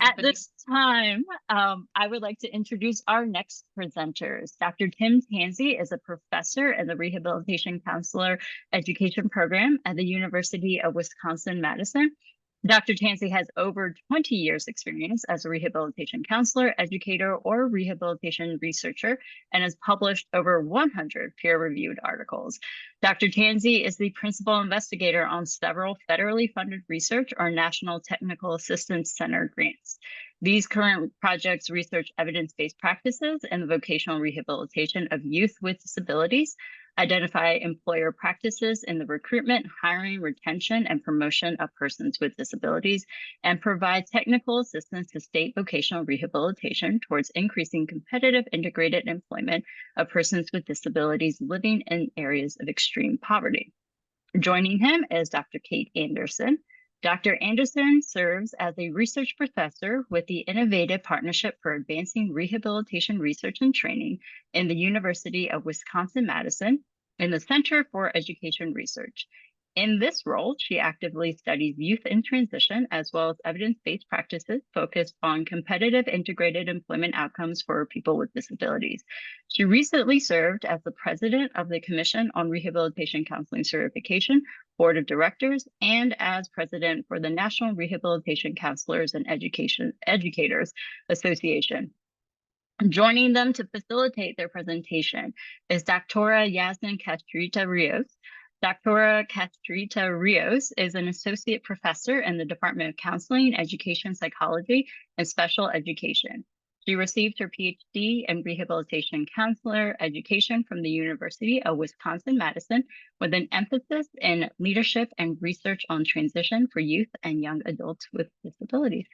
At this time, I would like to introduce our next presenters. Dr. Tansey is a professor in the Rehabilitation Counselor Education Program at the University of Wisconsin-Madison. Dr. Tansey has over 20 years experience as a rehabilitation counselor, educator, or rehabilitation researcher, and has published over 100 peer-reviewed articles. Dr. Tansey is the principal investigator on several federally funded research or National Technical Assistance Center grants. These current projects research evidence-based practices in the vocational rehabilitation of youth with disabilities, identify employer practices in the recruitment, hiring, retention, and promotion of persons with disabilities, and provide technical assistance to state vocational rehabilitation towards increasing competitive integrated employment of persons with disabilities living in areas of extreme poverty. Joining him is Dr. Cayte Anderson. Dr. Anderson serves as a research professor with the Innovative Partnership for Advancing Rehabilitation Research and Training in the University of Wisconsin-Madison in the Center for Education Research. In this role, she actively studies youth in transition as well as evidence-based practices focused on competitive integrated employment outcomes for people with disabilities. She recently served as the president of the Commission on Rehabilitation Counseling Certification Board of Directors and as president for the National Rehabilitation Counselors and Educators Association. Joining them to facilitate their presentation is Dr. Yazmin Castruita Rios. Dr. Castruita Rios is an associate professor in the Department of Counseling, Education, Psychology, and Special Education. She received her PhD in Rehabilitation Counselor Education from the University of Wisconsin-Madison with an emphasis in leadership and research on transition for youth and young adults with disabilities.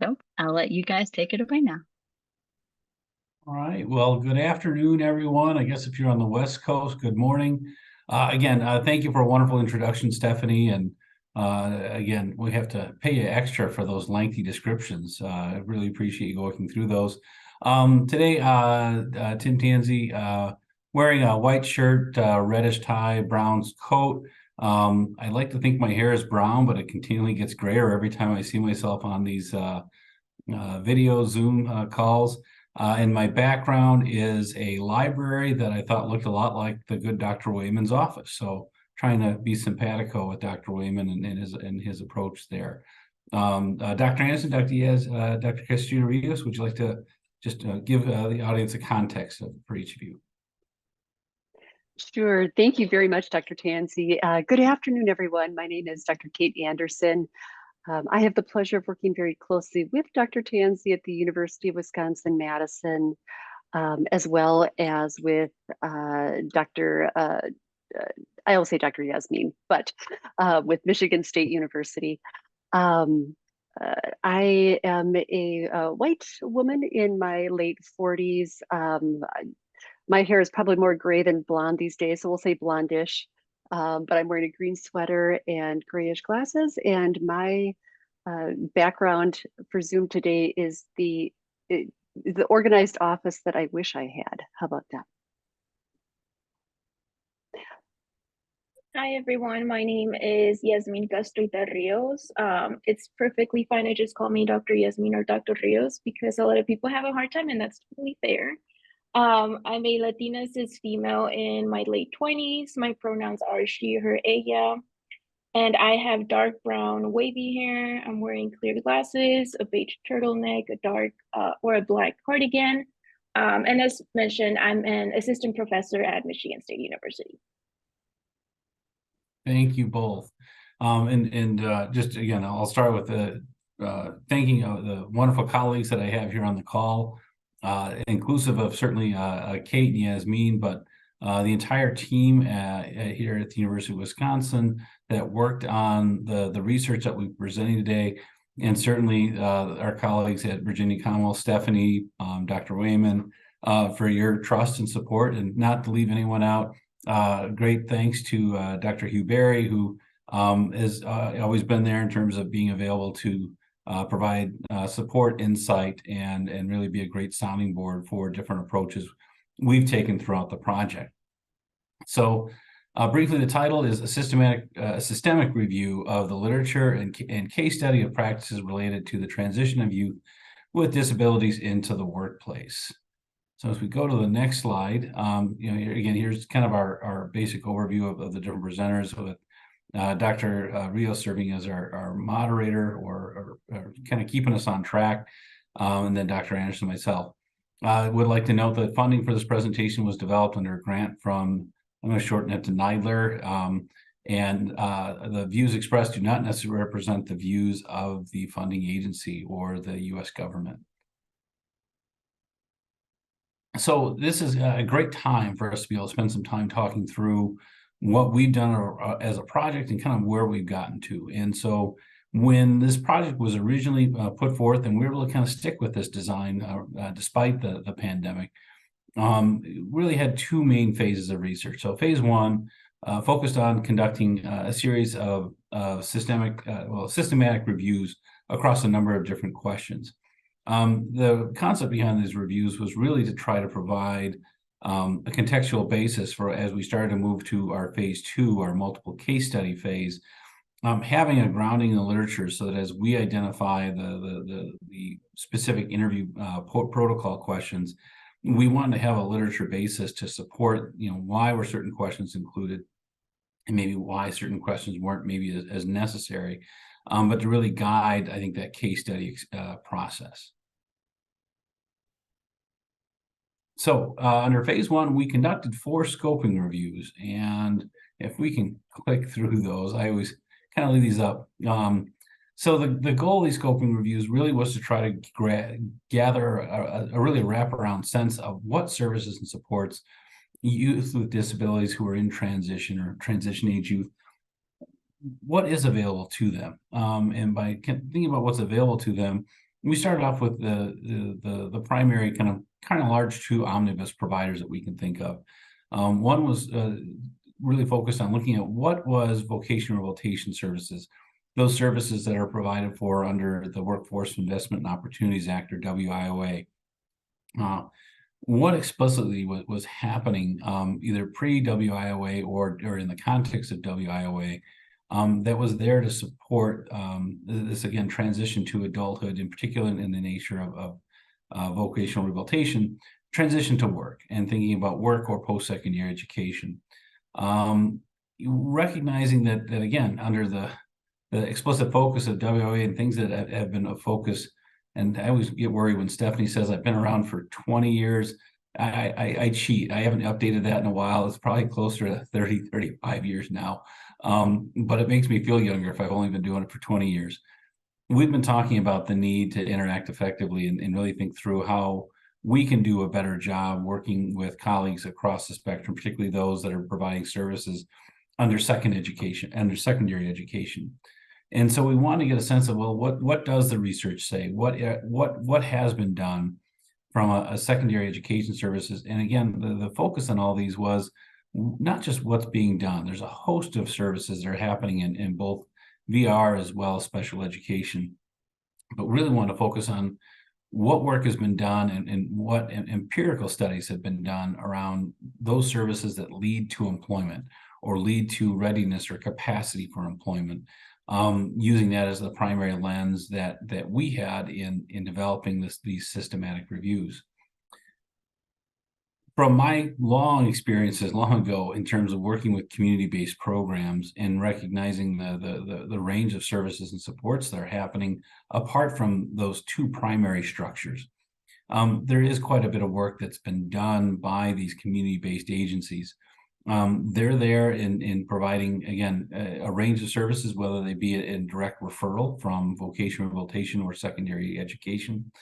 So I'll let you guys take it away now. All right. Well, good afternoon, everyone. I guess if you're on the West Coast, good morning. Again, thank you for a wonderful introduction, Stephanie. And again, we have to pay you extra for those lengthy descriptions. I really appreciate you working through those. Today, Tim Tansey, wearing a white shirt, reddish tie, brown coat. I like to think my hair is brown, but it continually gets grayer every time I see myself on these video Zoom calls. And my background is a library that I thought looked a lot like the good Dr. Wayman's office. So trying to be simpatico with Dr. Wayman and his approach there. Dr. Anderson, Dr. Castruita Rios, would you like to just give the audience a context for each of you? Sure. Thank you very much, Dr. Tansey. Good afternoon, everyone. My name is Dr. Cayte Anderson. I have the pleasure of working very closely with Dr. Tansey at the University of Wisconsin-Madison, as well as with Dr. I will say Dr. Yazmin, but with Michigan State University. I am a white woman in my late 40s. My hair is probably more gray than blonde these days, so we'll say blondish. But I'm wearing a green sweater and grayish glasses, and my background for Zoom today is the organized office that I wish I had. How about that? Hi, everyone. My name is Yazmin Castruita Rios. It's perfectly fine to just call me Dr. Yazmin or Dr. Rios because a lot of people have a hard time, and that's totally fair. I'm a Latina cis female in my late 20s. My pronouns are she, her, ella. And I have dark brown wavy hair. I'm wearing clear glasses, a beige turtleneck, a dark or a black cardigan. And as mentioned, I'm an assistant professor at Michigan State University. Thank you both. Just again, I'll start with thanking the wonderful colleagues that I have here on the call. Inclusive of certainly Cayte and Yazmin, but the entire team here at the University of Wisconsin that worked on the research that we're presenting today, and certainly our colleagues at Virginia Commonwealth, Stephanie, Dr. Wayman, for your trust and support, and not to leave anyone out. Great thanks to Dr. Hugh Barry, who has always been there in terms of being available to provide support, insight, and really be a great sounding board for different approaches we've taken throughout the project. So Briefly, the title is a systemic review of the literature and case study of practices related to the transition of youth with disabilities into the workplace. So as we go to the next slide, again, here's kind of our basic overview of the different presenters, with Dr. Rios serving as our moderator or kind of keeping us on track, and then Dr. Anderson and myself. I would like to note that funding for this presentation was developed under a grant from, I'm going to shorten it to NIDLR, and the views expressed do not necessarily represent the views of the funding agency or the U.S. government. So this is a great time for us to be able to spend some time talking through what we've done as a project and kind of where we've gotten to. And so when this project was originally put forth, and we were able to kind of stick with this design despite the pandemic, really had two main phases of research. So phase one focused on conducting a series of systematic reviews across a number of different questions. The concept behind these reviews was really to try to provide a contextual basis for, as we started to move to our phase two, our multiple case study phase, having a grounding in the literature, so that as we identify the specific interview protocol questions, we wanted to have a literature basis to support, why were certain questions included, and maybe why certain questions weren't maybe as necessary, but to really guide, I think, that case study process. So under phase one, we conducted 4 scoping reviews, and if we can click through those, I always kind of leave these up. So the goal of these scoping reviews really was to try to gather a really wraparound sense of what services and supports youth with disabilities who are in transition or transition age youth, what is available to them. And by thinking about what's available to them, we started off with the primary kind of large 2 omnibus providers that we can think of. One was really focused on looking at what was vocational rehabilitation services, those services that are provided for under the Workforce Investment and Opportunities Act, or WIOA. What explicitly was happening either pre-WIOA or in the context of WIOA that was there to support this, again, transition to adulthood, in particular in the nature of vocational rehabilitation, transition to work, and thinking about work or post-secondary education. Recognizing that again, under the explicit focus of WIOA and things that have been a focus, and I always get worried when Stephanie says I've been around for 20 years. I cheat. I haven't updated that in a while. It's probably closer to 30, 35 years now. But it makes me feel younger if I've only been doing it for 20 years. We've been talking about the need to interact effectively and really think through how we can do a better job working with colleagues across the spectrum, particularly those that are providing services under secondary education. And so we want to get a sense of, well, what does the research say? What has been done from a secondary education services? And again, the focus on all these was not just what's being done. There's a host of services that are happening in both VR as well as special education, but really want to focus on what work has been done and what empirical studies have been done around those services that lead to employment or lead to readiness or capacity for employment, using that as the primary lens that we had in developing these systematic reviews. From my long experiences long ago in terms of working with community-based programs and recognizing the range of services and supports that are happening apart from those 2 primary structures, there is quite a bit of work that's been done by these community-based agencies. They're there in providing, again, a range of services, whether they be in direct referral from vocational rehabilitation or secondary education,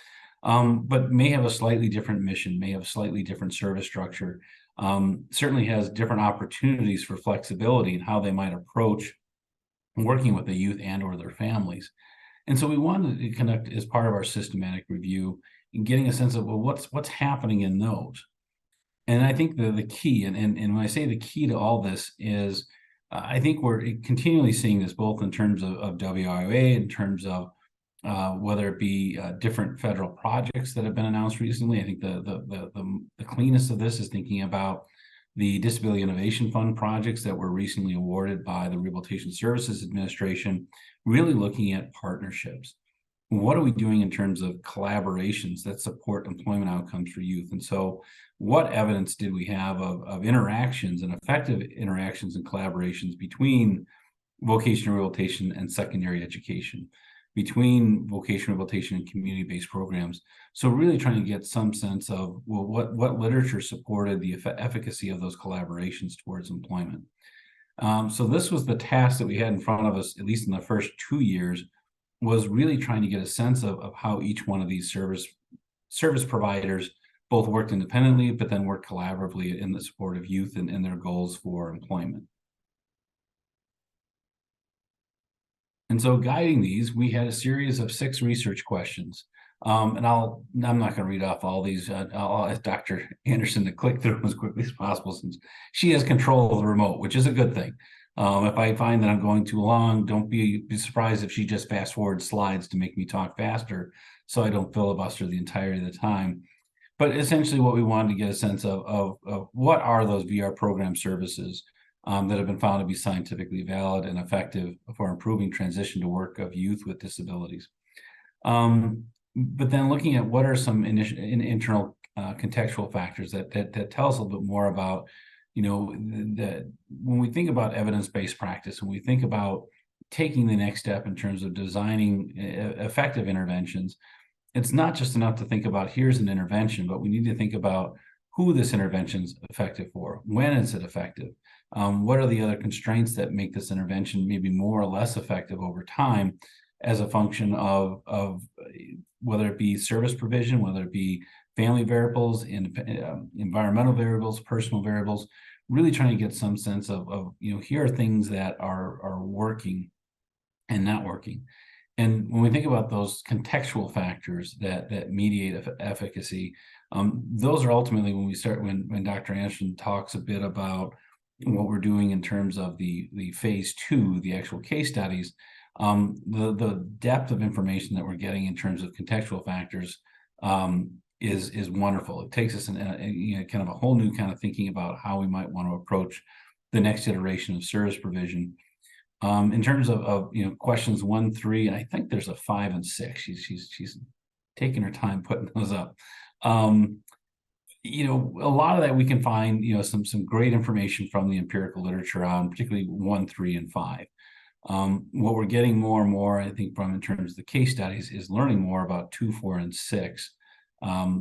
but may have a slightly different mission, may have a slightly different service structure, certainly has different opportunities for flexibility in how they might approach working with the youth and or their families. And so we wanted to conduct, as part of our systematic review, and getting a sense of, well, what's happening in those. And I think the key, and when I say the key to all this is, I think we're continually seeing this both in terms of WIOA, in terms of whether it be different federal projects that have been announced recently. I think the cleanest of this is thinking about the Disability Innovation Fund projects that were recently awarded by the Rehabilitation Services Administration, really looking at partnerships. What are we doing in terms of collaborations that support employment outcomes for youth? And so what evidence did we have of interactions and effective interactions and collaborations between vocational rehabilitation and secondary education, between vocational rehabilitation and community-based programs? So really trying to get some sense of, well, what literature supported the efficacy of those collaborations towards employment. So this was the task that we had in front of us, at least in the first 2 years, was really trying to get a sense of how each one of these service providers both worked independently, but then worked collaboratively in the support of youth and their goals for employment. And so guiding these, we had a series of 6 research questions. And I'm not going to read off all these. I'll ask Dr. Anderson to click through them as quickly as possible, since she has control of the remote, which is a good thing. If I find that I'm going too long, don't be surprised if she just fast forwards slides to make me talk faster, so I don't filibuster the entirety of the time. But essentially what we wanted to get a sense of what are those VR program services that have been found to be scientifically valid and effective for improving transition to work of youth with disabilities. But then looking at what are some internal contextual factors that tell us a little bit more about, that when we think about evidence-based practice, when we think about taking the next step in terms of designing effective interventions, it's not just enough to think about here's an intervention, but we need to think about who this intervention is effective for, when is it effective, what are the other constraints that make this intervention maybe more or less effective over time as a function of whether it be service provision, whether it be family variables, environmental variables, personal variables, really trying to get some sense of here are things that are working and not working. And when we think about those contextual factors that mediate efficacy, those are ultimately when Dr. Anderson talks a bit about what we're doing in terms of the phase 2, the actual case studies, the depth of information that we're getting in terms of contextual factors is wonderful. It takes us in kind of a whole new kind of thinking about how we might want to approach the next iteration of service provision. In terms of questions 1, 3, and I think there's a 5 and 6. She's taking her time putting those up. A lot of that we can find some great information from the empirical literature on, particularly 1, 3, and 5. What we're getting more and more, I think, from in terms of the case studies is learning more about 2, 4, and 6,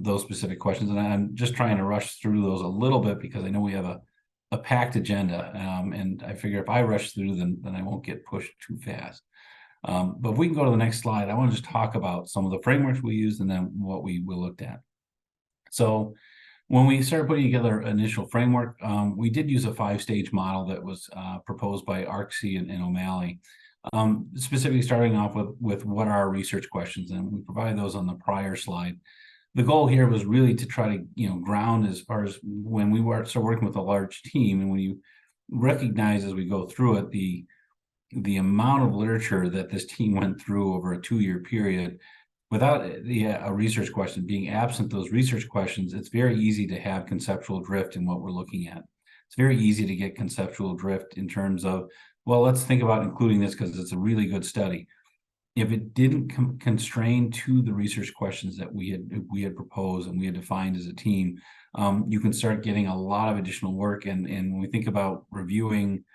those specific questions. And I'm just trying to rush through those a little bit because I know we have a packed agenda, and I figure if I rush through them, then I won't get pushed too fast. But if we can go to the next slide, I want to just talk about some of the frameworks we used and then what we looked at. So when we started putting together initial framework, we did use a 5-stage model that was proposed by Arksey and O'Malley, specifically starting off with what are our research questions, and we provided those on the prior slide. The goal here was really to try to ground as far as when we start working with a large team, and when you recognize as we go through it the amount of literature that this team went through over a 2-year period, without a research question, being absent those research questions, it's very easy to have conceptual drift in what we're looking at. It's very easy to get conceptual drift in terms of, well, let's think about including this because it's a really good study. If it didn't constrain to the research questions that we had proposed and we had defined as a team, you can start getting a lot of additional work. And when we think about reviewing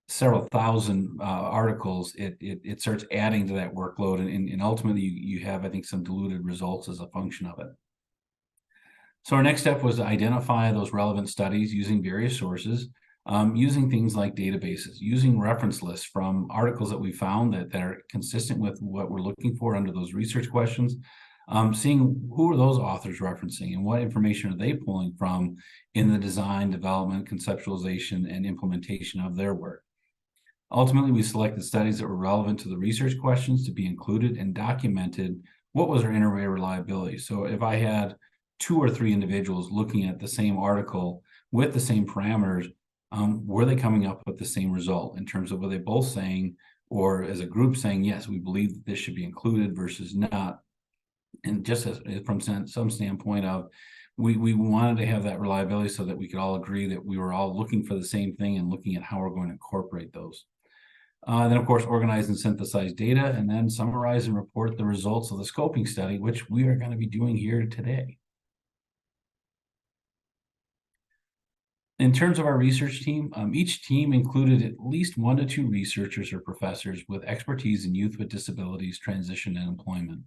several thousand articles, it starts adding to that workload, and ultimately you have, I think, some diluted results as a function of it. So our next step was to identify those relevant studies using various sources, using things like databases, using reference lists from articles that we found that are consistent with what we're looking for under those research questions, seeing who are those authors referencing and what information are they pulling from in the design, development, conceptualization, and implementation of their work. Ultimately, we selected studies that were relevant to the research questions to be included and documented what was our interarray reliability. So if I had 2 or 3 individuals looking at the same article with the same parameters, were they coming up with the same result in terms of were they both saying, or as a group saying, yes, we believe that this should be included versus not. And just as from some standpoint of, we wanted to have that reliability so that we could all agree that we were all looking for the same thing and looking at how we're going to incorporate those. Then, of course, organize and synthesize data, and then summarize and report the results of the scoping study, which we are going to be doing here today. In terms of our research team, each team included at least 1 to 2 researchers or professors with expertise in youth with disabilities, transition, and employment,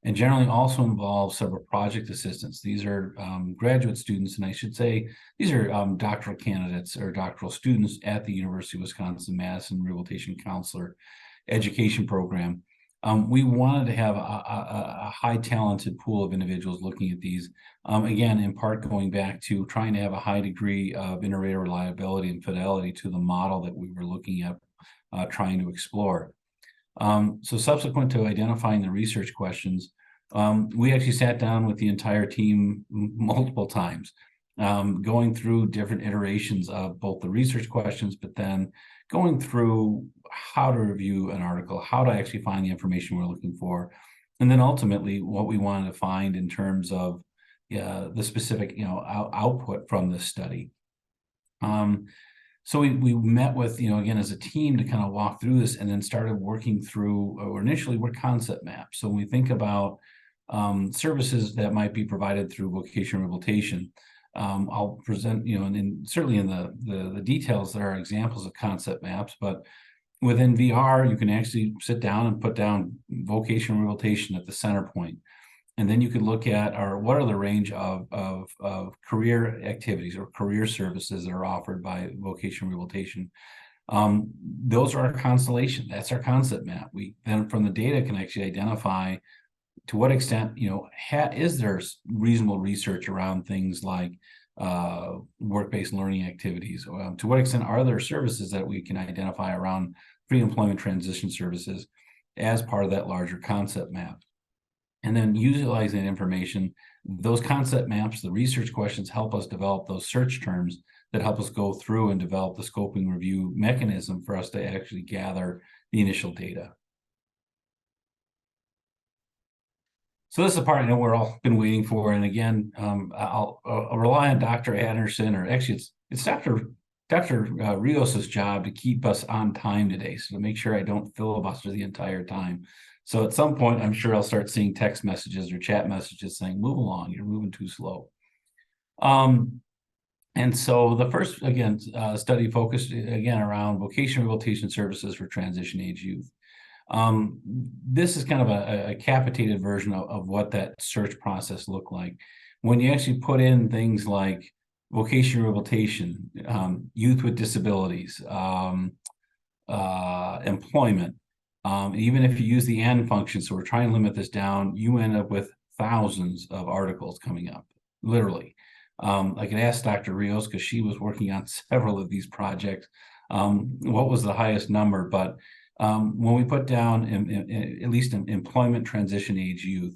and generally also involves several project assistants. These are graduate students, and I should say these are doctoral candidates or doctoral students at the University of Wisconsin-Madison Rehabilitation Counselor Education Program. We wanted to have a high talented pool of individuals looking at these, again, in part going back to trying to have a high degree of inter-rater reliability and fidelity to the model that we were looking at trying to explore. So subsequent to identifying the research questions, we actually sat down with the entire team multiple times, going through different iterations of both the research questions, but then going through how to review an article, how to actually find the information we're looking for, and then ultimately what we wanted to find in terms of the specific output from this study. So we met with, again, as a team to kind of walk through this, and then started working through, or initially were concept maps. So when we think about services that might be provided through vocational rehabilitation, I'll present, and certainly in the details, there are examples of concept maps, but within VR, you can actually sit down and put down vocational rehabilitation at the center point. And then you could look at what are the range of career activities or career services that are offered by vocational rehabilitation. Those are our constellation. That's our concept map. We then from the data can actually identify to what extent, is there reasonable research around things like work-based learning activities? To what extent are there services that we can identify around pre-employment transition services as part of that larger concept map? And then utilizing that information, those concept maps, the research questions help us develop those search terms that help us go through and develop the scoping review mechanism for us to actually gather the initial data. So this is the part I know we're all been waiting for. And again, I'll rely on Dr. Anderson, or actually it's Dr. Rios's job to keep us on time today. So to make sure I don't filibuster the entire time. So at some point, I'm sure I'll start seeing text messages or chat messages saying, move along, you're moving too slow. And so the first, again, study focused, again, around vocational rehabilitation services for transition age youth. This is kind of a capitated version of what that search process looked like. When you actually put in things like vocational rehabilitation, youth with disabilities, employment, even if you use the AND function, so we're trying to limit this down, you end up with thousands of articles coming up, literally. I could ask Dr. Rios, because she was working on several of these projects, what was the highest number, but when we put down, at least in employment transition age youth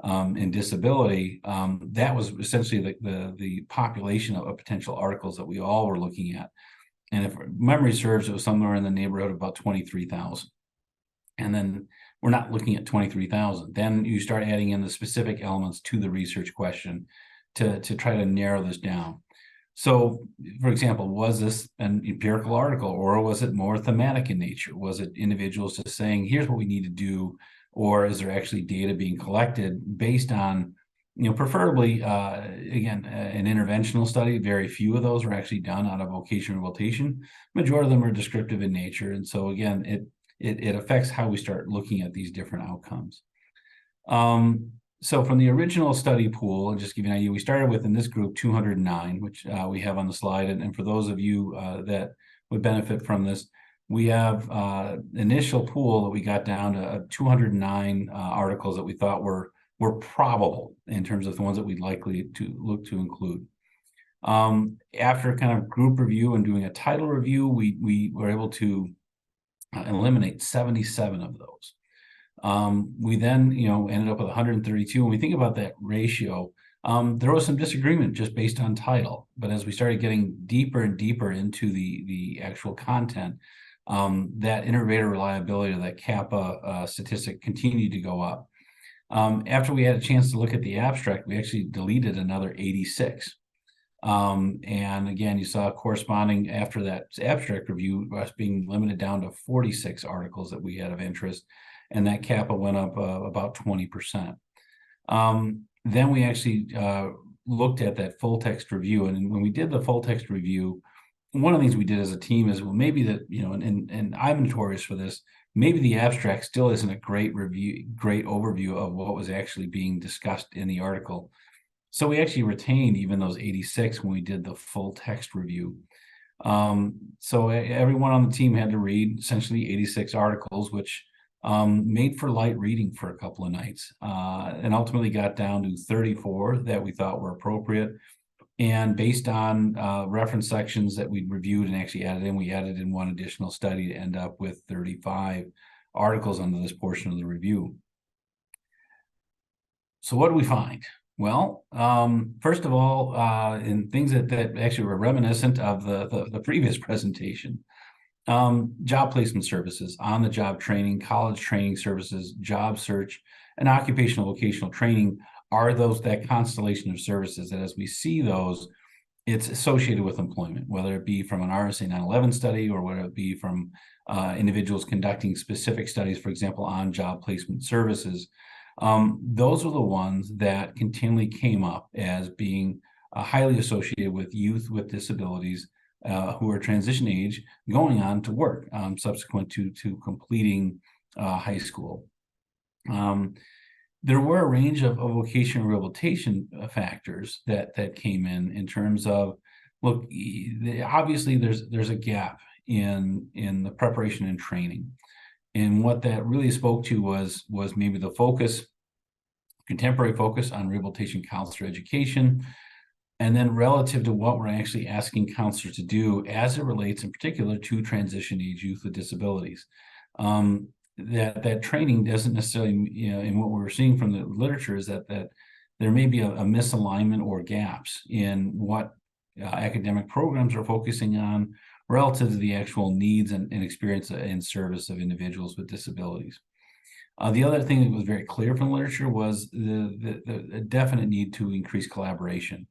and disability, that was essentially the population of potential articles that we all were looking at. And if memory serves, it was somewhere in the neighborhood of about 23,000. And then we're not looking at 23,000. Then you start adding in the specific elements to the research question to try to narrow this down. So, for example, was this an empirical article, or was it more thematic in nature? Was it individuals just saying, here's what we need to do, or is there actually data being collected based on, preferably, again, an interventional study? Very few of those are actually done out of vocational rehabilitation. Majority of them are descriptive in nature. And so, again, it affects how we start looking at these different outcomes. So from the original study pool, and just give you an idea, we started with, in this group, 209, which we have on the slide. And for those of you that would benefit from this, we have initial pool that we got down to 209 articles that we thought were probable in terms of the ones that we'd likely to look to include. After kind of group review and doing a title review, we were able to eliminate 77 of those. We then, ended up with 132. When we think about that ratio, there was some disagreement just based on title. But as we started getting deeper and deeper into the actual content, that inter-rater reliability of that kappa statistic continued to go up. After we had a chance to look at the abstract, we actually deleted another 86. And again, you saw corresponding after that abstract review, us being limited down to 46 articles that we had of interest, and that kappa went up about 20%. Then we actually looked at that full text review, and when we did the full text review, one of the things we did as a team is, well, maybe that, you know, and I'm notorious for this, maybe the abstract still isn't a great overview of what was actually being discussed in the article. So we actually retained even those 86 when we did the full text review. So everyone on the team had to read essentially 86 articles, which made for light reading for a couple of nights, and ultimately got down to 34 that we thought were appropriate. And based on reference sections that we reviewed and actually added in, we added in one additional study to end up with 35 articles under this portion of the review. So what do we find? Well, first of all, in things that actually were reminiscent of the previous presentation, job placement services, on-the-job training, college training services, job search, and occupational vocational training are that constellation of services that, as we see those, it's associated with employment, whether it be from an RSA 911 study or whether it be from individuals conducting specific studies, for example, on job placement services. Those are the ones that continually came up as being highly associated with youth with disabilities who are transition age going on to work subsequent to completing high school. There were a range of vocational rehabilitation factors that came in terms of, look, obviously there's a gap in the preparation and training. And what that really spoke to was maybe the contemporary focus on rehabilitation counselor education, and then relative to what we're actually asking counselors to do as it relates in particular to transition age youth with disabilities. That training doesn't necessarily, you know, and what we're seeing from the literature is that there may be a misalignment or gaps in what academic programs are focusing on relative to the actual needs and experience and service of individuals with disabilities. The other thing that was very clear from the literature was the definite need to increase collaboration.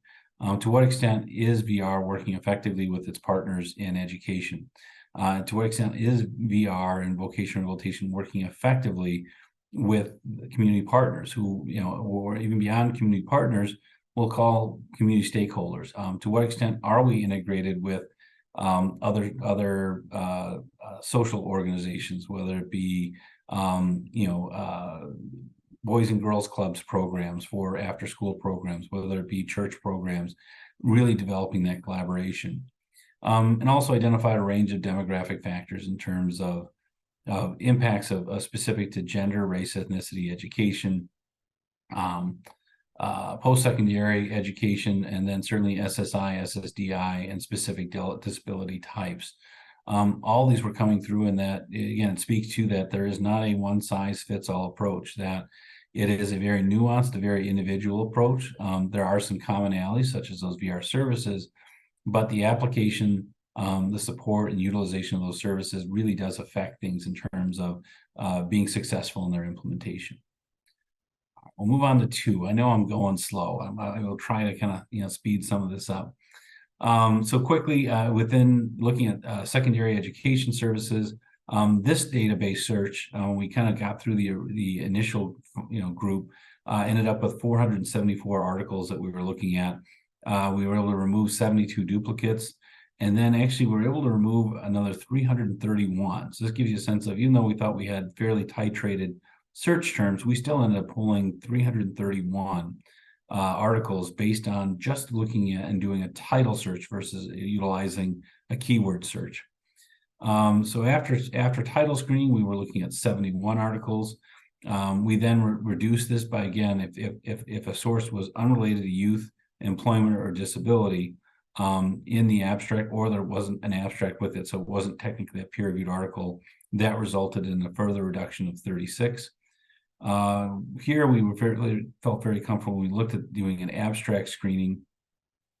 To what extent is VR working effectively with its partners in education? To what extent is VR and vocational rehabilitation working effectively with community partners who, you know, or even beyond community partners, we'll call community stakeholders? To what extent are we integrated with other social organizations, whether it be boys and girls clubs programs for after school programs, whether it be church programs, really developing that collaboration. And also identified a range of demographic factors in terms of impacts of specific to gender, race, ethnicity, education, post-secondary education, and then certainly SSI, SSDI, and specific disability types. All these were coming through, and that, again, it speaks to that there is not a one-size-fits-all approach, that it is a very nuanced, a very individual approach. There are some commonalities, such as those VR services, but the application, the support and utilization of those services really does affect things in terms of being successful in their implementation. We'll move on to 2. I know I'm going slow. I will try to kind of speed some of this up. So quickly, within looking at secondary education services, this database search, we kind of got through the initial group, ended up with 474 articles that we were looking at. We were able to remove 72 duplicates, and then actually we were able to remove another 331. So this gives you a sense of, even though we thought we had fairly titrated search terms, we still ended up pulling 331 articles based on just looking at and doing a title search versus utilizing a keyword search. So after title screening, we were looking at 71 articles. We then reduced this by, again, if a source was unrelated to youth, employment, or disability in the abstract, or there wasn't an abstract with it, so it wasn't technically a peer-reviewed article, that resulted in a further reduction of 36. Here we felt very comfortable when we looked at doing an abstract screening.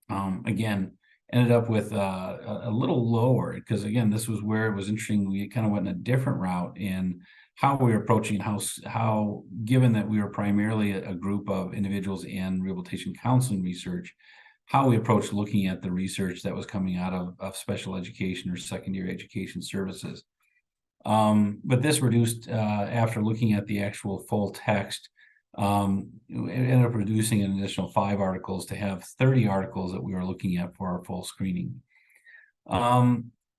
Again, ended up with a little lower, because again, this was where it was interesting. We kind of went in a different route in how we were approaching, how given that we were primarily a group of individuals in rehabilitation counseling research, how we approached looking at the research that was coming out of special education or secondary education services. But this reduced, after looking at the actual full text, it ended up reducing an additional 5 articles to have 30 articles that we were looking at for our full screening.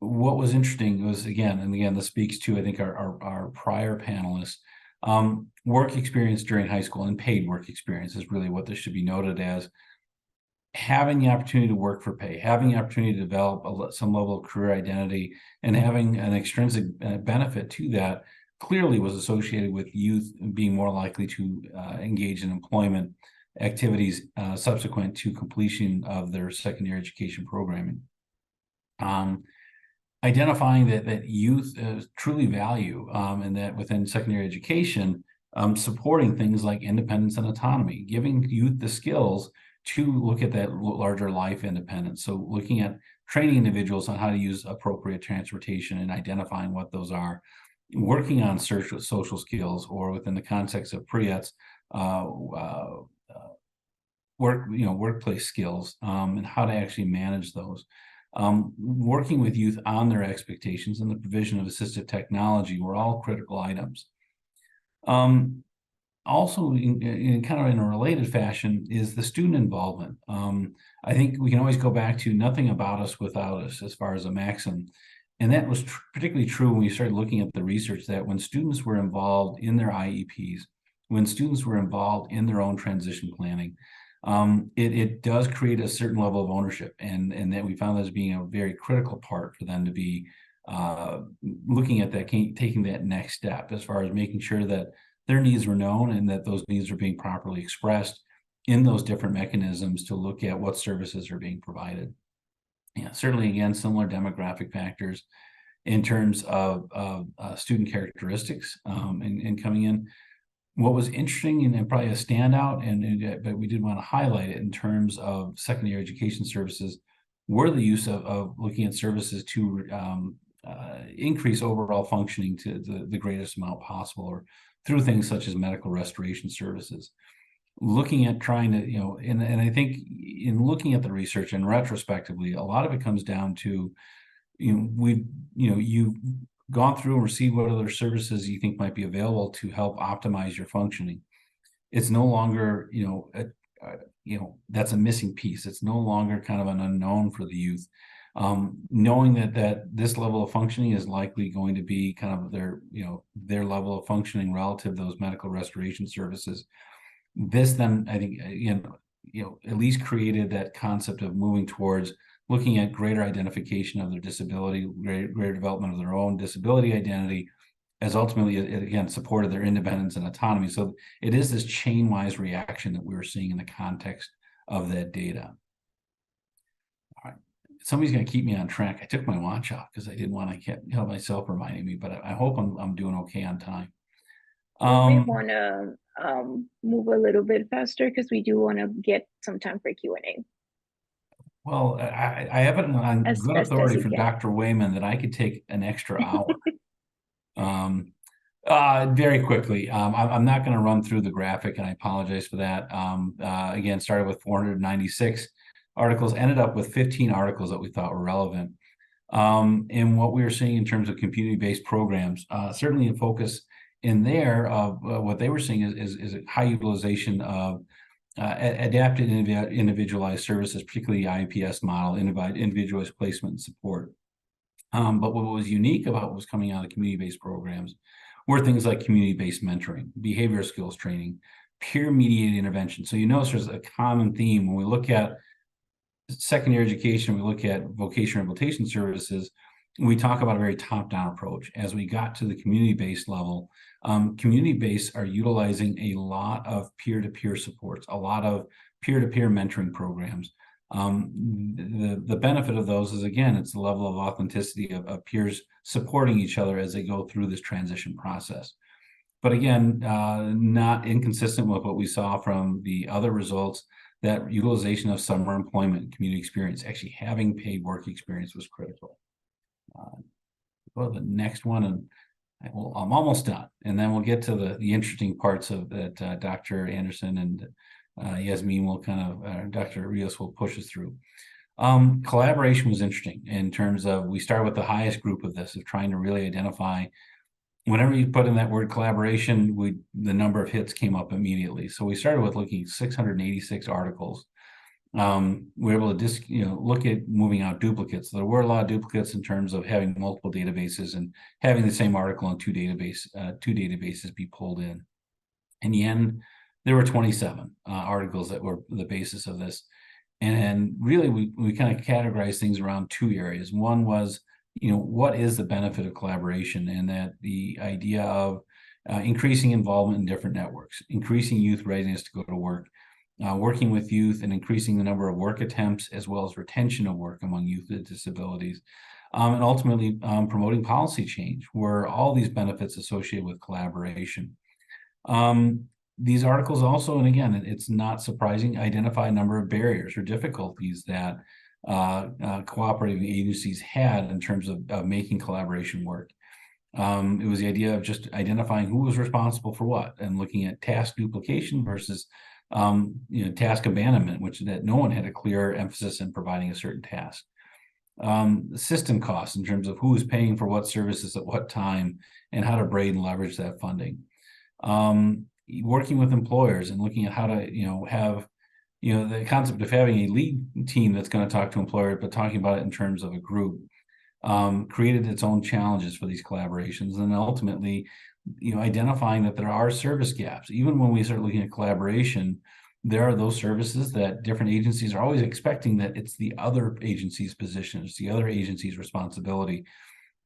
What was interesting was, again, this speaks to, I think, our prior panelists, work experience during high school and paid work experience is really what this should be noted as. Having the opportunity to work for pay, having the opportunity to develop some level of career identity, and having an extrinsic benefit to that clearly was associated with youth being more likely to engage in employment activities subsequent to completion of their secondary education programming. Identifying that youth truly value, and that within secondary education, supporting things like independence and autonomy, giving youth the skills to look at that larger life independence. So looking at training individuals on how to use appropriate transportation and identifying what those are, working on social skills, or within the context of PREETs, workplace skills, and how to actually manage those. Working with youth on their expectations and the provision of assistive technology were all critical items. Also, in kind of in a related fashion, is the student involvement. I think we can always go back to nothing about us without us, as far as a maxim. And that was particularly true when we started looking at the research, that when students were involved in their IEPs, when students were involved in their own transition planning, it does create a certain level of ownership, and that we found that as being a very critical part for them to be looking at that, taking that next step, as far as making sure that their needs were known and that those needs are being properly expressed in those different mechanisms to look at what services are being provided. Yeah, certainly, again, similar demographic factors in terms of student characteristics and coming in. What was interesting and probably a standout, but we did want to highlight it in terms of secondary education services, were the use of looking at services to increase overall functioning to the greatest amount possible, or through things such as medical restoration services. Looking at trying to, and I think in looking at the research and retrospectively, a lot of it comes down to, you've gone through and received what other services you think might be available to help optimize your functioning. It's no longer, that's a missing piece. It's no longer kind of an unknown for the youth. Knowing that this level of functioning is likely going to be kind of their level of functioning relative to those medical restoration services. This then, I think, at least created that concept of moving towards looking at greater identification of their disability, greater development of their own disability identity, as ultimately, it again supported their independence and autonomy. So it is this chain-wise reaction that we were seeing in the context of that data. All right, somebody's going to keep me on track. I took my watch off because I didn't want to help myself reminding me, but I hope I'm doing okay on time. We want to move a little bit faster because we do want to get some time for Q&A. Well, I have it on good authority from Dr. Wayman that I could take an extra hour. Very quickly, I'm not going to run through the graphic, and I apologize for that. Again, started with 496 articles, ended up with 15 articles that we thought were relevant. And what we were seeing in terms of community-based programs, certainly a focus in there of what they were seeing is a high utilization of adapted individualized services, particularly the IPS model, individualized placement and support. But what was unique about what was coming out of community-based programs were things like community-based mentoring, behavioral skills training, peer-mediated intervention. So you notice there's a common theme when we look at secondary education, we look at vocational rehabilitation services, we talk about a very top-down approach. As we got to the community-based level, community-based are utilizing a lot of peer-to-peer supports, a lot of peer-to-peer mentoring programs. The benefit of those is, again, it's the level of authenticity of peers supporting each other as they go through this transition process. But again, not inconsistent with what we saw from the other results, that utilization of summer employment and community experience, actually having paid work experience, was critical. Go to the next one. And I'm almost done, and then we'll get to the interesting parts of that. Dr. Anderson and Yazmin will Dr. Rios will push us through. Collaboration was interesting in terms of, we start with the highest group of this, of trying to really identify, whenever you put in that word collaboration, the number of hits came up immediately. So we started with looking at 686 articles. We were able to look at moving out duplicates. There were a lot of duplicates in terms of having multiple databases and having the same article in two databases be pulled in. In the end, there were 27 articles that were the basis of this. And really, we kind of categorized things around two areas. One was, what is the benefit of collaboration, and that the idea of increasing involvement in different networks, increasing youth readiness to go to work, working with youth and increasing the number of work attempts, as well as retention of work among youth with disabilities, and ultimately promoting policy change, where all these benefits associated with collaboration. These articles also, and again, it's not surprising, identify a number of barriers or difficulties that cooperating agencies had in terms of making collaboration work. It was the idea of just identifying who was responsible for what, and looking at task duplication versus task abandonment, which that no one had a clear emphasis in providing a certain task. System costs in terms of who is paying for what services at what time, and how to braid and leverage that funding. Working with employers and looking at how to have the concept of having a lead team that's going to talk to employers, but talking about it in terms of a group, created its own challenges for these collaborations. And ultimately, identifying that there are service gaps. Even when we start looking at collaboration, there are those services that different agencies are always expecting that it's the other agency's position, it's the other agency's responsibility.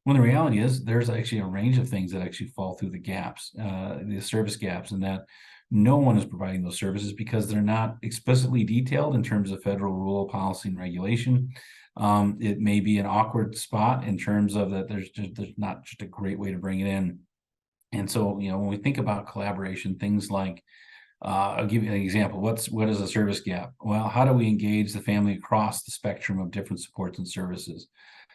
When the reality is, there's actually a range of things that actually fall through the gaps, the service gaps, and that no one is providing those services because they're not explicitly detailed in terms of federal rule, policy, and regulation. It may be an awkward spot in terms of that there's not just a great way to bring it in. And so, when we think about collaboration, things like, I'll give you an example. What is a service gap? Well, how do we engage the family across the spectrum of different supports and services?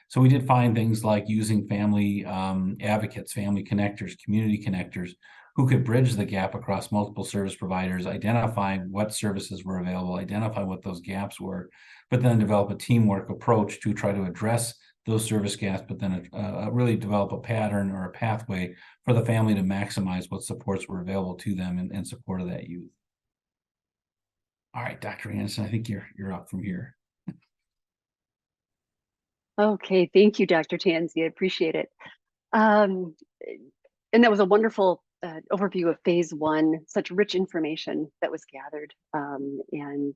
So we did find things like using family advocates, family connectors, community connectors, who could bridge the gap across multiple service providers, identify what services were available, identify what those gaps were, but then develop a teamwork approach to try to address those service gaps, but then really develop a pattern or a pathway for the family to maximize what supports were available to them in support of that youth. All right, Dr. Anderson, I think you're up from here. Okay, thank you, Dr. Tansey. I appreciate it. And that was a wonderful overview of phase one, such rich information that was gathered and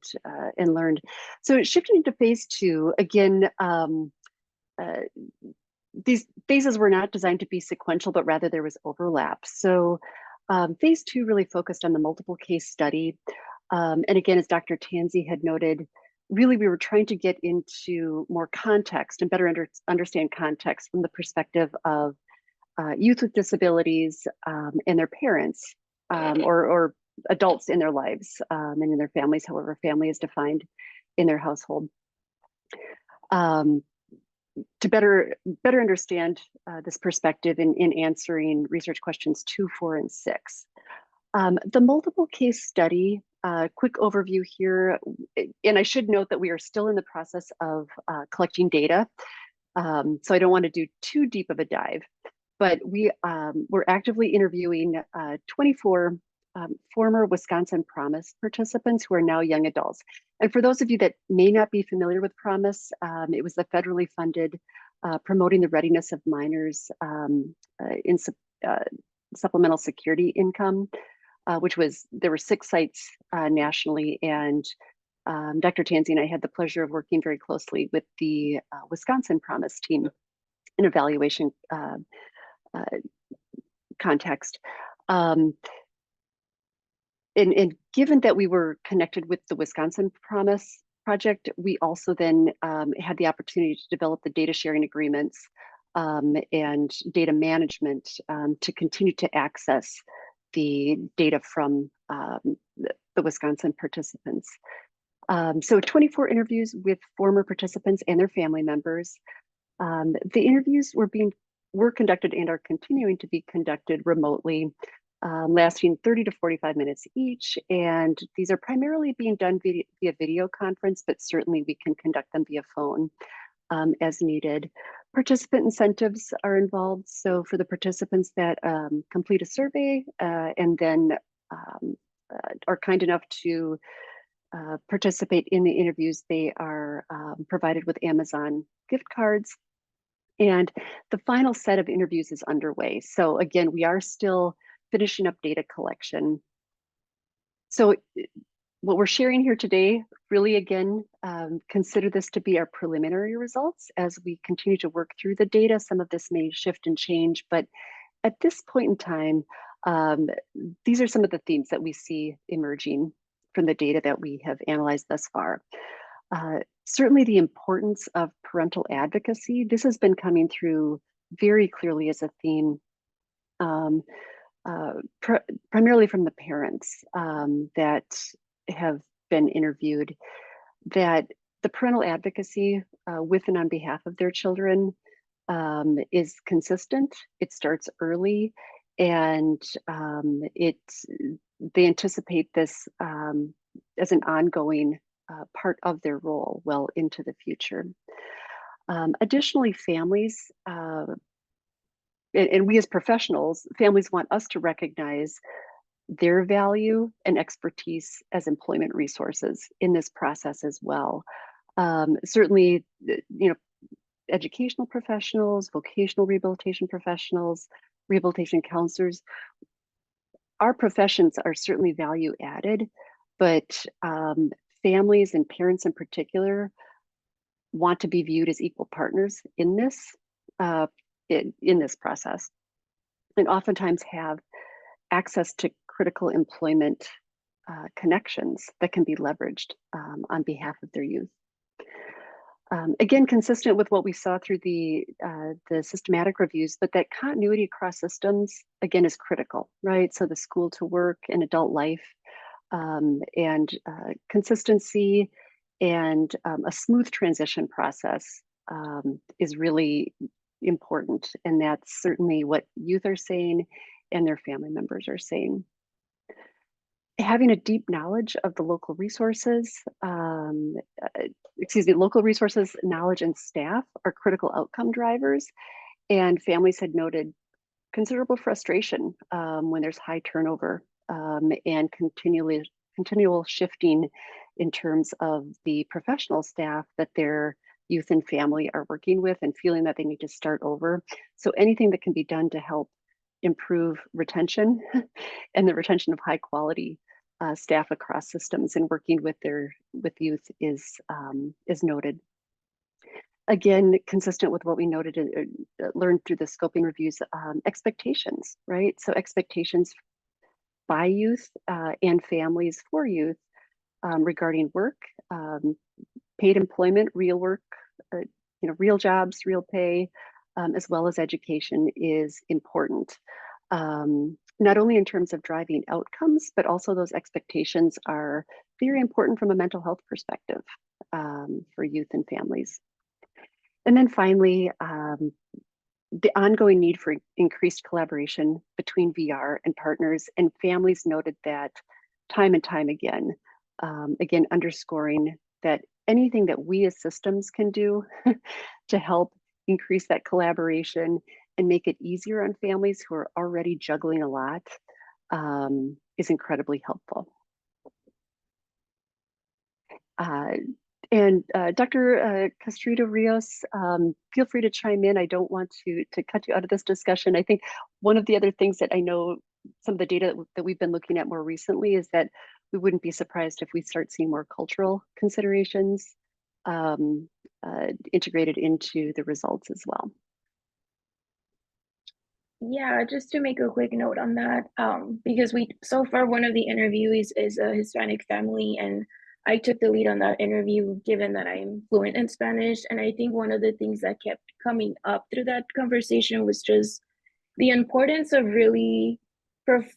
learned. So shifting into phase two, again, these phases were not designed to be sequential, but rather there was overlap. So phase two really focused on the multiple case study. And again, as Dr. Tansey had noted, really we were trying to get into more context and better understand context from the perspective of youth with disabilities and their parents or adults in their lives and in their families, however family is defined in their household. To better understand this perspective in answering research questions 2, 4, and 6. The multiple case study, quick overview here, and I should note that we are still in the process of collecting data, so I don't want to do too deep of a dive, but we're actively interviewing 24 former Wisconsin Promise participants who are now young adults. And for those of you that may not be familiar with Promise, it was the federally funded Promoting the Readiness of Minors in Supplemental Security Income, there were 6 sites nationally, and Dr. Tansey and I had the pleasure of working very closely with the Wisconsin Promise team in evaluation context. And given that we were connected with the Wisconsin Promise project, we also then had the opportunity to develop the data sharing agreements and data management to continue to access the data from the Wisconsin participants. So 24 interviews with former participants and their family members. The interviews were being were conducted and are continuing to be conducted remotely, lasting 30 to 45 minutes each. And these are primarily being done via video conference, but certainly we can conduct them via phone as needed. Participant incentives are involved. So for the participants that complete a survey and then are kind enough to participate in the interviews, they are provided with Amazon gift cards. And the final set of interviews is underway. So again, we are still finishing up data collection. So what we're sharing here today, really again, consider this to be our preliminary results as we continue to work through the data. Some of this may shift and change, but at this point in time, these are some of the themes that we see emerging from the data that we have analyzed thus far. Certainly the importance of parental advocacy. This has been coming through very clearly as a theme, primarily from the parents that have been interviewed, that the parental advocacy with and on behalf of their children is consistent. It starts early, and they anticipate this as an ongoing part of their role well into the future. Additionally, families, and we as professionals, families want us to recognize their value and expertise as employment resources in this process as well. Certainly, educational professionals, vocational rehabilitation professionals, rehabilitation counselors, our professions are certainly value added, but families and parents in particular want to be viewed as equal partners in this process, and oftentimes have access to critical employment connections that can be leveraged on behalf of their youth. Again, consistent with what we saw through the systematic reviews, but that continuity across systems, again, is critical, right? So the school to work and adult life, and consistency and a smooth transition process is really important. And that's certainly what youth are saying and their family members are saying. Having a deep knowledge of the local resources, local resources, knowledge, and staff are critical outcome drivers. And families had noted considerable frustration when there's high turnover and continual shifting in terms of the professional staff that their youth and family are working with, and feeling that they need to start over. So anything that can be done to help improve retention and the retention of high quality staff across systems and working with youth is noted. Again, consistent with what we noted and learned through the scoping reviews, expectations, right? So expectations by youth and families for youth regarding work, paid employment, real work, real jobs, real pay, as well as education is important. Not only in terms of driving outcomes, but also those expectations are very important from a mental health perspective for youth and families. And then finally, the ongoing need for increased collaboration between VR and partners, and families noted that time and time again, again, underscoring that anything that we as systems can do to help increase that collaboration and make it easier on families who are already juggling a lot is incredibly helpful. And Dr. Castruita, Rios, feel free to chime in. I don't want to cut you out of this discussion. I think one of the other things that I know, some of the data that we've been looking at more recently, is that we wouldn't be surprised if we start seeing more cultural considerations integrated into the results as well. Yeah, just to make a quick note on that, because so far one of the interviewees is a Hispanic family, and I took the lead on that interview given that I'm fluent in Spanish. And I think one of the things that kept coming up through that conversation was just the importance of really, I'm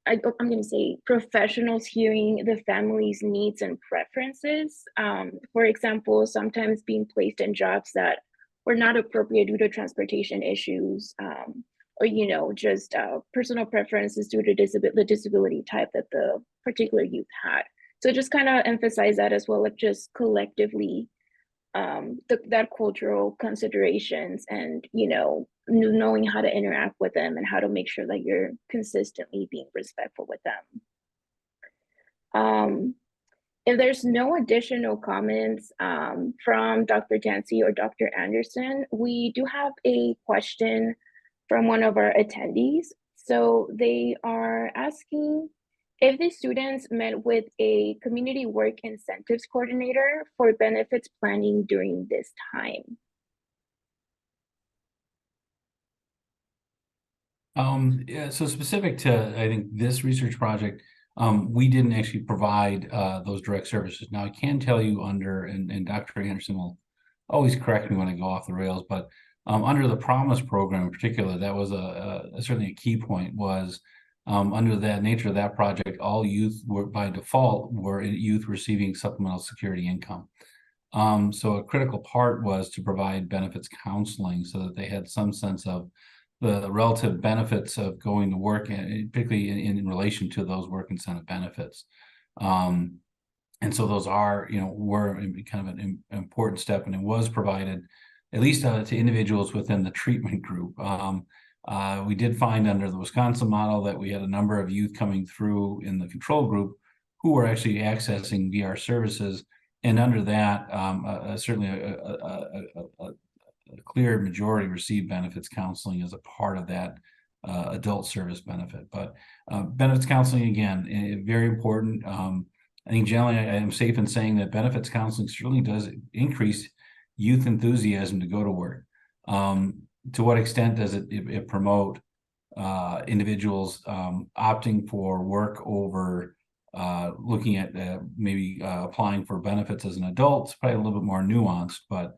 going to say professionals hearing the family's needs and preferences. For example, sometimes being placed in jobs that were not appropriate due to transportation issues, or just personal preferences due to the disability type that the particular youth had. So just kind of emphasize that as well, like just collectively that cultural considerations and knowing how to interact with them and how to make sure that you're consistently being respectful with them. If there's no additional comments from Dr. Tansey or Dr. Anderson, we do have a question from one of our attendees. So they are asking if the students met with a community work incentives coordinator for benefits planning during this time. Yeah, so specific to, I think, this research project, we didn't actually provide those direct services. Now, I can tell you and Dr. Anderson will always correct me when I go off the rails, but under the Promise program in particular, that was certainly a key point was under that nature of that project, all youth were by default were youth receiving supplemental security income. So a critical part was to provide benefits counseling so that they had some sense of the relative benefits of going to work, and particularly in relation to those work incentive benefits. And so those were kind of an important step, and it was provided at least to individuals within the treatment group. We did find under the Wisconsin model that we had a number of youth coming through in the control group who were actually accessing VR services, and under that, certainly a clear majority received benefits counseling as a part of that adult service benefit. But benefits counseling, again, very important. I think generally I am safe in saying that benefits counseling certainly does increase youth enthusiasm to go to work. To what extent does it promote individuals opting for work over looking at maybe applying for benefits as an adult? It's probably a little bit more nuanced, but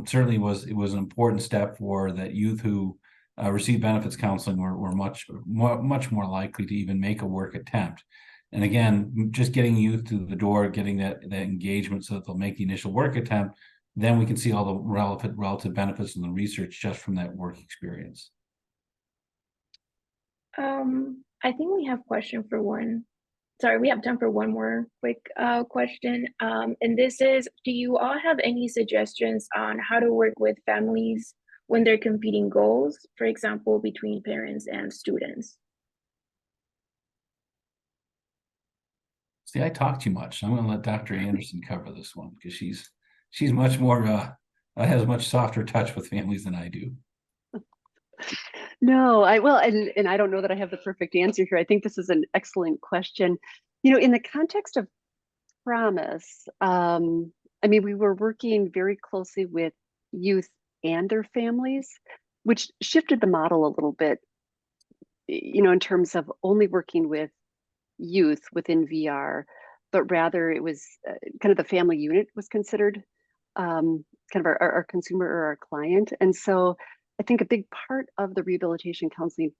certainly it was an important step for that youth who receive benefits counseling were much more likely to even make a work attempt. And again, just getting youth to the door, getting that engagement so that they'll make the initial work attempt, then we can see all the relative benefits in the research just from that work experience. I think we have question for one. Sorry, we have time for one more quick question. And this is, do you all have any suggestions on how to work with families when they're competing goals, for example, between parents and students? See, I talk too much. I'm going to let Dr. Anderson cover this one because she's much more has a much softer touch with families than I do. No, and I don't know that I have the perfect answer here. I think this is an excellent question. In the context of Promise, we were working very closely with youth and their families, which shifted the model a little bit, in terms of only working with youth within VR, but rather it was kind of the family unit was considered kind of our consumer or our client. And so I think a big part of the rehabilitation counseling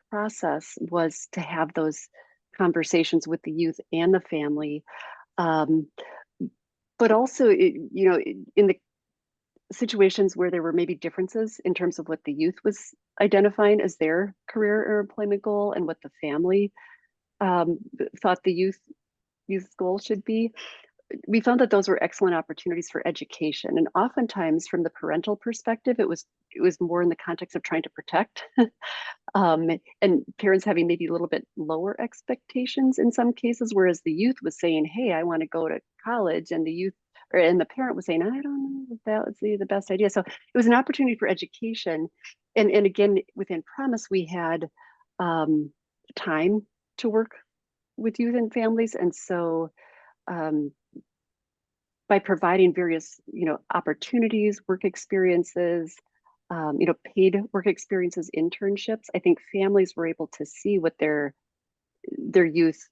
process was to have those conversations with the youth and the family. But also, in the situations where there were maybe differences in terms of what the youth was identifying as their career or employment goal and what the family thought the youth goal should be, we found that those were excellent opportunities for education. And oftentimes from the parental perspective, it was more in the context of trying to protect and parents having maybe a little bit lower expectations in some cases, whereas the youth was saying, hey, I want to go to college, and the parent was saying, I don't know if that would be the best idea. So it was an opportunity for education. And again, within Promise, we had time to work with youth and families. And so by providing various, opportunities, work experiences, paid work experiences, internships, I think families were able to see what their youth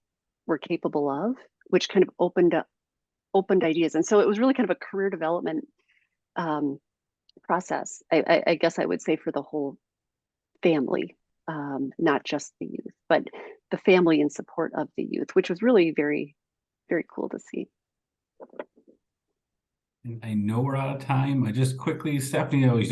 were capable of, which kind of opened ideas. And so it was really kind of a career development process, I guess I would say, for the whole family, not just the youth, but the family in support of the youth, which was really very, very cool to see. And I know we're out of time. I just quickly, Stephanie always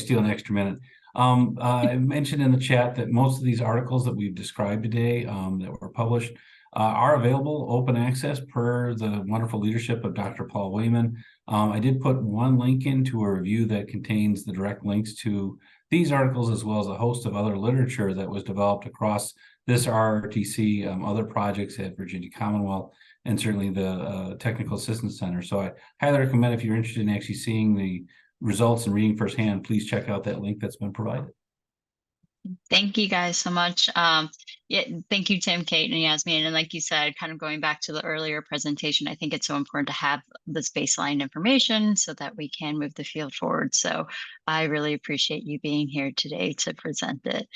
steal an extra minute. I mentioned in the chat that most of these articles that we've described today that were published are available open access per the wonderful leadership of Dr. Paul Wayman. I did put one link into a review that contains the direct links to these articles, as well as a host of other literature that was developed across this RRTC, other projects at Virginia Commonwealth, and certainly the Technical Assistance Center. So I highly recommend, if you're interested in actually seeing the results and reading firsthand, please check out that link that's been provided. Thank you guys so much. Yeah, thank you, Tim, Cayte, and Yazmin. And like you said, kind of going back to the earlier presentation, I think it's so important to have this baseline information so that we can move the field forward. So I really appreciate you being here today to present it.